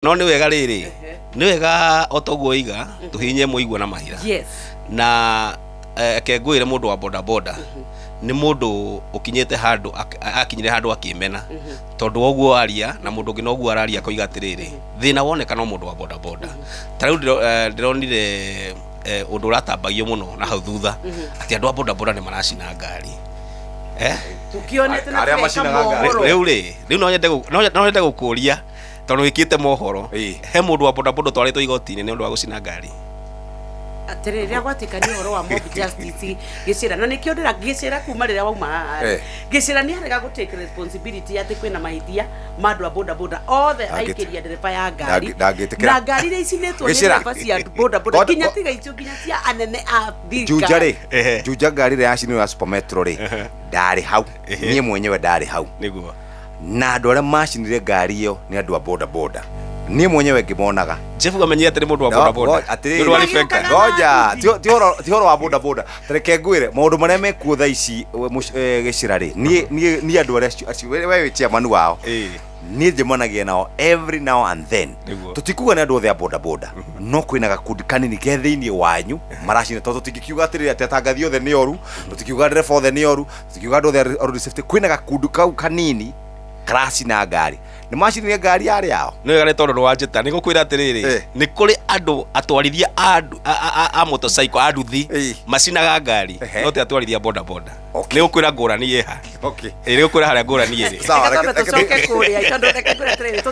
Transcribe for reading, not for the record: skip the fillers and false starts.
No nĩ wega rĩrĩ nĩ wega otoguo iga tuhinye muigua na mahira na kengwire mundu wa boda boda nĩ mundu ukinyete handu akinyire handu akimena tondu oguo aria na mundu ngi noguo araria koiga atiriri thina woneka no mundu wa boda boda tariu ndironire undu uratambagio muno na hau thutha ati andu a boda boda ni maracina ngari tukionete na tweka mohoro riu no nyende gukuria tondu wikite mohoro he mundu wa boda boda twaritwo igoti-ini ni undu wa gucina ngari atirira gwatikania horo wa mob justice gicira na nikio ndira gicira kuma riria wauma gicira ni harega go take responsibility ati kwina mahithia mandu a boda boda othe aikiria ndereba ya ngari na ngari ria icinetwo ni ndereba cia boda boda kinya tiga icio kinya cia anene a thirikari juja ngari ria yacinio ya supermetro ri ndari hau nie mwenyewe ndari hau niguo na andu aria macinire ngari iyo ni andu a boda boda nie mwenyewe ngimonaga Jeff gamenyia atiri mundu wa boda boda ndu ari feka goja ti horo wa boda boda tareke ngwire maundu maria mekuo tha ici gicira ri nie andu aria wewe chairman wao nie njemanagia nao every now and then tutikuga ni andu othe a boda boda no kwina gakundi kanini ke thiini wanyu maracina tondu tutingikiuga atiri ati atangathi othe ni oru tutikiuga ndereba othe ni oru tutikiuga andu othe road safety kwina gakundi kau kanini karacina ngari ni macinire ngari yari yao ni wega tondu rwajita ni gukwira atiriri ni kuri andu atwarithia a motorcycle aduthi macinaga ngari no ti atwarithia boda boda ni gukwira ngurani yeha ni gukwira haria ngurani iri sawa reke tucoke kuria tondu reke kwira atiriri